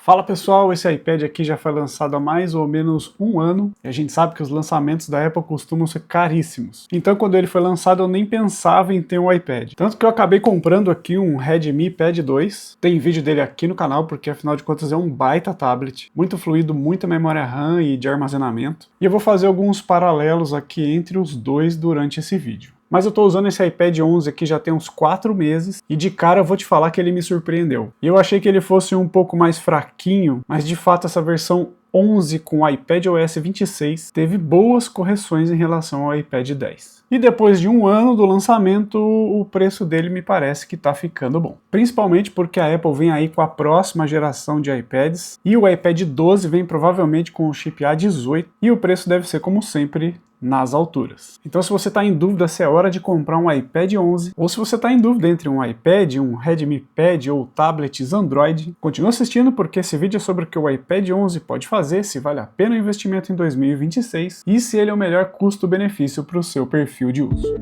Fala pessoal, esse iPad aqui já foi lançado há mais ou menos um ano e a gente sabe que os lançamentos da Apple costumam ser caríssimos. Então quando ele foi lançado eu nem pensava em ter um iPad. Tanto que eu acabei comprando aqui um Redmi Pad 2. Tem vídeo dele aqui no canal porque afinal de contas é um baita tablet. Muito fluido, muita memória RAM e de armazenamento. E eu vou fazer alguns paralelos aqui entre os dois durante esse vídeo. Mas eu estou usando esse iPad 11 aqui já tem uns 4 meses e de cara eu vou te falar que ele me surpreendeu. E eu achei que ele fosse um pouco mais fraquinho, mas de fato essa versão 11 com o iPadOS 26 teve boas correções em relação ao iPad 10. E depois de um ano do lançamento, o preço dele me parece que está ficando bom. Principalmente porque a Apple vem aí com a próxima geração de iPads e o iPad 12 vem provavelmente com o chip A18 e o preço deve ser, como sempre, nas alturas. Então se você está em dúvida se é hora de comprar um iPad 11 ou se você está em dúvida entre um iPad, um Redmi Pad ou tablets Android, continue assistindo porque esse vídeo é sobre o que o iPad 11 pode fazer, se vale a pena o investimento em 2026 e se ele é o melhor custo-benefício para o seu perfil de uso.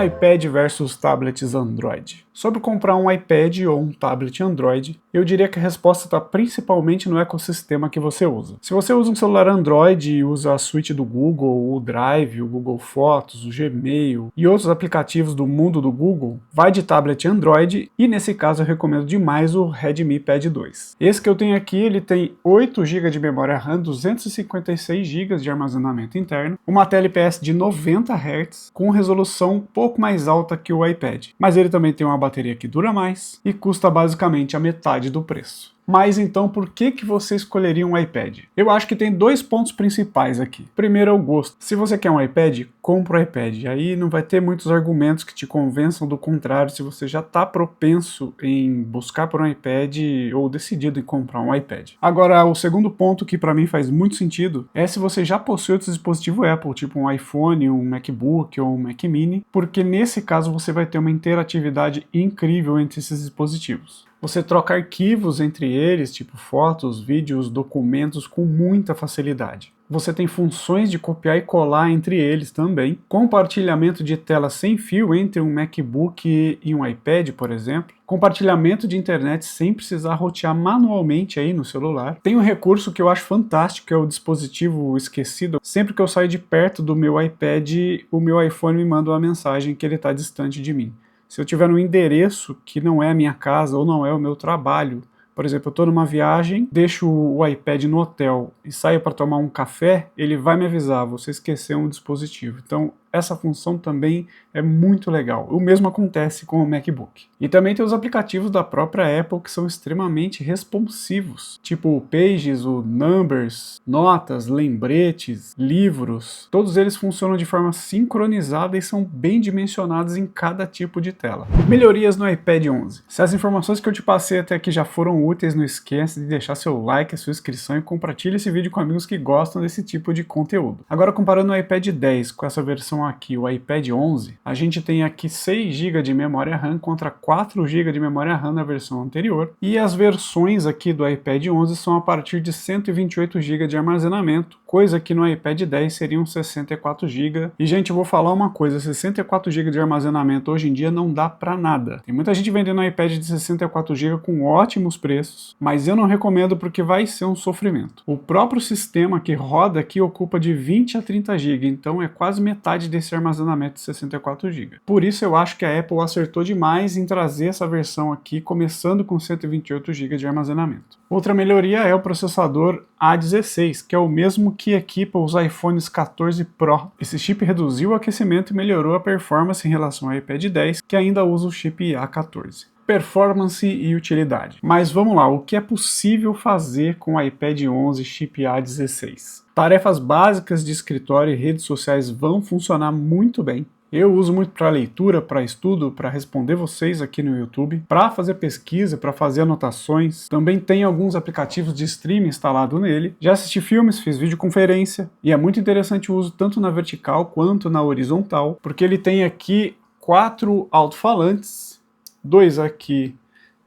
iPad versus tablets Android. Sobre comprar um iPad ou um tablet Android, eu diria que a resposta está principalmente no ecossistema que você usa. Se você usa um celular Android e usa a suite do Google, o Drive, o Google Fotos, o Gmail e outros aplicativos do mundo do Google, vai de tablet Android e nesse caso eu recomendo demais o Redmi Pad 2. Esse que eu tenho aqui, ele tem 8 GB de memória RAM, 256 GB de armazenamento interno, uma tela IPS de 90 Hz com resolução um pouco mais alta que o iPad, mas ele também tem uma bateria que dura mais e custa basicamente a metade do preço. Mas então por que você escolheria um iPad? Eu acho que tem dois pontos principais aqui. Primeiro é o gosto. Se você quer um iPad, compra o iPad. Aí não vai ter muitos argumentos que te convençam do contrário se você já está propenso em buscar por um iPad ou decidido em comprar um iPad. Agora, o segundo ponto que para mim faz muito sentido é se você já possui outro dispositivo Apple, tipo um iPhone, um MacBook ou um Mac Mini, porque nesse caso você vai ter uma interatividade incrível entre esses dispositivos. Você troca arquivos entre eles, tipo fotos, vídeos, documentos, com muita facilidade. Você tem funções de copiar e colar entre eles também, compartilhamento de tela sem fio entre um MacBook e um iPad, por exemplo, compartilhamento de internet sem precisar rotear manualmente aí no celular. Tem um recurso que eu acho fantástico, que é o dispositivo esquecido. Sempre que eu saio de perto do meu iPad, o meu iPhone me manda uma mensagem que ele está distante de mim. Se eu tiver um endereço que não é a minha casa ou não é o meu trabalho, por exemplo, eu estou numa viagem, deixo o iPad no hotel e saio para tomar um café, ele vai me avisar, você esqueceu um dispositivo. Então, essa função também é muito legal. O mesmo acontece com o MacBook. E também tem os aplicativos da própria Apple que são extremamente responsivos, tipo o Pages, o Numbers, notas, lembretes, livros. Todos eles funcionam de forma sincronizada e são bem dimensionados em cada tipo de tela. Melhorias no iPad 11. Se as informações que eu te passei até aqui já foram úteis, não esqueça de deixar seu like, a sua inscrição e compartilhe esse vídeo com amigos que gostam desse tipo de conteúdo. Agora, comparando o iPad 10 com essa versão aqui, o iPad 11, a gente tem aqui 6 GB de memória RAM contra 4 GB de memória RAM na versão anterior, e as versões aqui do iPad 11 são a partir de 128 GB de armazenamento, coisa que no iPad 10 seriam 64 GB. E gente, eu vou falar uma coisa, 64 GB de armazenamento hoje em dia não dá pra nada. Tem muita gente vendendo iPad de 64 GB com ótimos preços, mas eu não recomendo porque vai ser um sofrimento. O próprio sistema que roda aqui ocupa de 20 a 30 GB, então é quase metade desse armazenamento de 64 GB. Por isso eu acho que a Apple acertou demais em trazer essa versão aqui, começando com 128 GB de armazenamento. Outra melhoria é o processador A16, que é o mesmo que equipa os iPhones 14 Pro. Esse chip reduziu o aquecimento e melhorou a performance em relação ao iPad 10, que ainda usa o chip A14. Performance e utilidade. Mas vamos lá, o que é possível fazer com o iPad 11 chip A16? Tarefas básicas de escritório e redes sociais vão funcionar muito bem. Eu uso muito para leitura, para estudo, para responder vocês aqui no YouTube, para fazer pesquisa, para fazer anotações. Também tem alguns aplicativos de streaming instalado nele. Já assisti filmes, fiz videoconferência e é muito interessante o uso tanto na vertical quanto na horizontal, porque ele tem aqui 4 alto-falantes, 2 aqui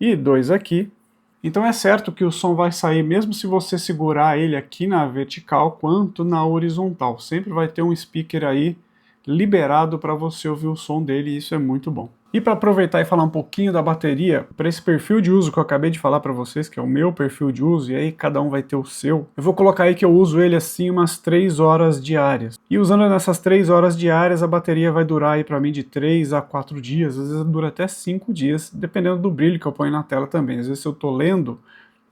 e 2 aqui. Então é certo que o som vai sair mesmo se você segurar ele aqui na vertical quanto na horizontal. Sempre vai ter um speaker aí liberado para você ouvir o som dele e isso é muito bom. E para aproveitar e falar um pouquinho da bateria, para esse perfil de uso que eu acabei de falar para vocês, que é o meu perfil de uso, e aí cada um vai ter o seu, eu vou colocar aí que eu uso ele assim umas 3 horas diárias. E usando nessas 3 horas diárias, a bateria vai durar aí para mim de 3 a 4 dias, às vezes dura até 5 dias, dependendo do brilho que eu ponho na tela também. Às vezes se eu tô lendo,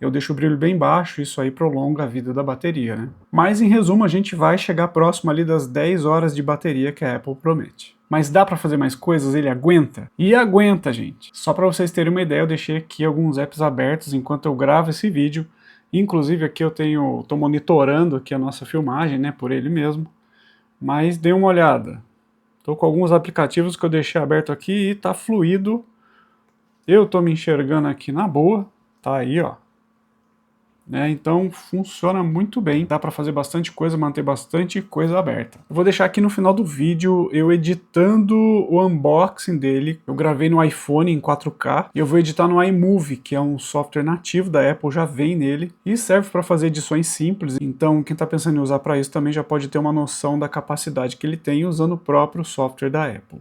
eu deixo o brilho bem baixo, isso aí prolonga a vida da bateria, né? Mas em resumo, a gente vai chegar próximo ali das 10 horas de bateria que a Apple promete. Mas dá para fazer mais coisas? Ele aguenta? E aguenta, gente! Só para vocês terem uma ideia, eu deixei aqui alguns apps abertos enquanto eu gravo esse vídeo. Inclusive aqui eu tô monitorando aqui a nossa filmagem, né, por ele mesmo. Mas dê uma olhada. Tô com alguns aplicativos que eu deixei aberto aqui e tá fluido. Eu tô me enxergando aqui na boa. Tá aí, ó. Então funciona muito bem, dá para fazer bastante coisa, manter bastante coisa aberta. Eu vou deixar aqui no final do vídeo eu editando o unboxing dele. Eu gravei no iPhone em 4K e eu vou editar no iMovie, que é um software nativo da Apple, já vem nele e serve para fazer edições simples. Então quem está pensando em usar para isso também já pode ter uma noção da capacidade que ele tem usando o próprio software da Apple.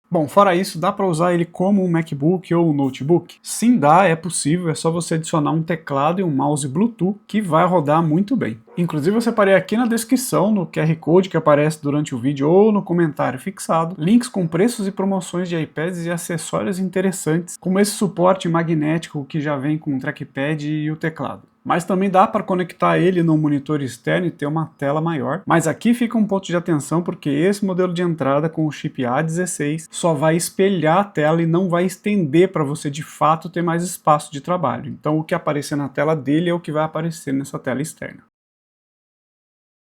Bom, fora isso, dá para usar ele como um MacBook ou um notebook? Sim, dá, é possível, é só você adicionar um teclado e um mouse Bluetooth que vai rodar muito bem. Inclusive eu separei aqui na descrição, no QR Code que aparece durante o vídeo ou no comentário fixado, links com preços e promoções de iPads e acessórios interessantes, como esse suporte magnético que já vem com o trackpad e o teclado. Mas também dá para conectar ele no monitor externo e ter uma tela maior. Mas aqui fica um ponto de atenção porque esse modelo de entrada com o chip A16 só vai espelhar a tela e não vai estender para você de fato ter mais espaço de trabalho. Então o que aparecer na tela dele é o que vai aparecer nessa tela externa.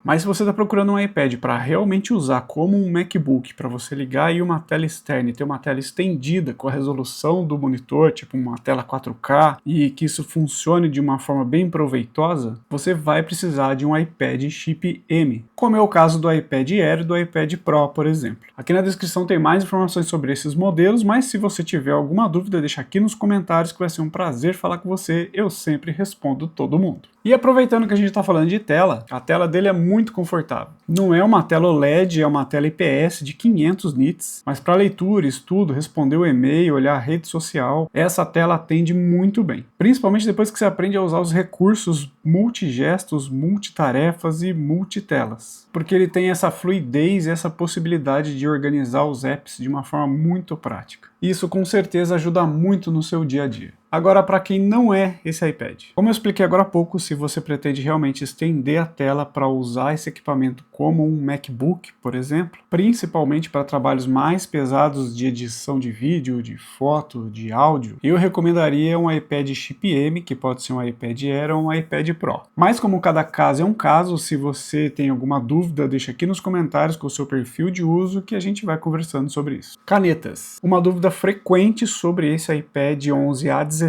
Mas se você está procurando um iPad para realmente usar como um MacBook, para você ligar aí uma tela externa e ter uma tela estendida com a resolução do monitor, tipo uma tela 4K, e que isso funcione de uma forma bem proveitosa, você vai precisar de um iPad chip M, como é o caso do iPad Air e do iPad Pro, por exemplo. Aqui na descrição tem mais informações sobre esses modelos, mas se você tiver alguma dúvida, deixa aqui nos comentários que vai ser um prazer falar com você, eu sempre respondo todo mundo. E aproveitando que a gente está falando de tela, a tela dele é muito confortável. Não é uma tela OLED, é uma tela IPS de 500 nits, mas para leitura, estudo, responder o e-mail, olhar a rede social, essa tela atende muito bem. Principalmente depois que você aprende a usar os recursos multigestos, multitarefas e multitelas. Porque ele tem essa fluidez e essa possibilidade de organizar os apps de uma forma muito prática. Isso com certeza ajuda muito no seu dia a dia. Agora, para quem não é esse iPad. Como eu expliquei agora há pouco, se você pretende realmente estender a tela para usar esse equipamento como um MacBook, por exemplo, principalmente para trabalhos mais pesados de edição de vídeo, de foto, de áudio, eu recomendaria um iPad chip M, que pode ser um iPad Air ou um iPad Pro. Mas como cada caso é um caso, se você tem alguma dúvida, deixa aqui nos comentários com o seu perfil de uso que a gente vai conversando sobre isso. Canetas. Uma dúvida frequente sobre esse iPad 11A16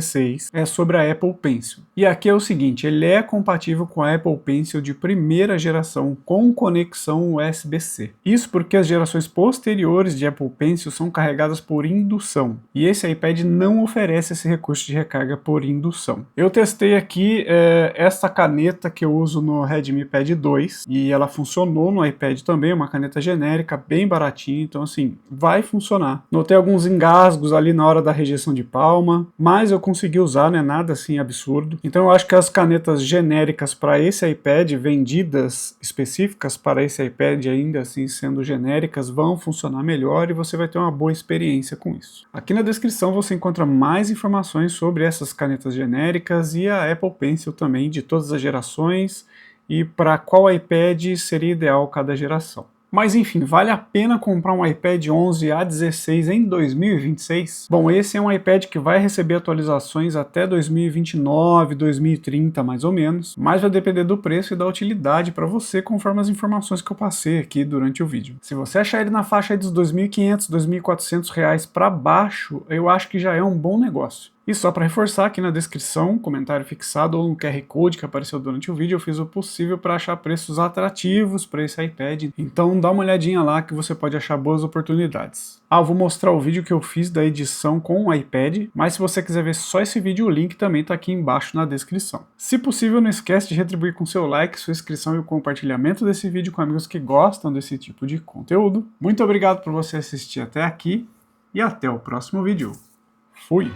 é sobre a Apple Pencil. E aqui é o seguinte, ele é compatível com a Apple Pencil de primeira geração com conexão USB-C. Isso porque as gerações posteriores de Apple Pencil são carregadas por indução. E esse iPad não oferece esse recurso de recarga por indução. Eu testei aqui essa caneta que eu uso no Redmi Pad 2 e ela funcionou no iPad também, uma caneta genérica, bem baratinha, então assim, vai funcionar. Notei alguns engasgos ali na hora da rejeição de palma, mas eu consegui usar, não é nada assim absurdo. Então eu acho que as canetas genéricas para esse iPad, vendidas específicas para esse iPad ainda assim sendo genéricas, vão funcionar melhor e você vai ter uma boa experiência com isso. Aqui na descrição você encontra mais informações sobre essas canetas genéricas e a Apple Pencil também de todas as gerações e para qual iPad seria ideal cada geração. Mas enfim, vale a pena comprar um iPad 11A16 em 2026? Bom, esse é um iPad que vai receber atualizações até 2029, 2030 mais ou menos, mas vai depender do preço e da utilidade para você conforme as informações que eu passei aqui durante o vídeo. Se você achar ele na faixa dos R$ 2.500, R$ 2.400 para baixo, eu acho que já é um bom negócio. E só para reforçar, aqui na descrição, comentário fixado ou no QR Code que apareceu durante o vídeo, eu fiz o possível para achar preços atrativos para esse iPad, então dá uma olhadinha lá que você pode achar boas oportunidades. Eu vou mostrar o vídeo que eu fiz da edição com o iPad, mas se você quiser ver só esse vídeo, o link também está aqui embaixo na descrição. Se possível, não esquece de retribuir com seu like, sua inscrição e o compartilhamento desse vídeo com amigos que gostam desse tipo de conteúdo. Muito obrigado por você assistir até aqui e até o próximo vídeo. Fui!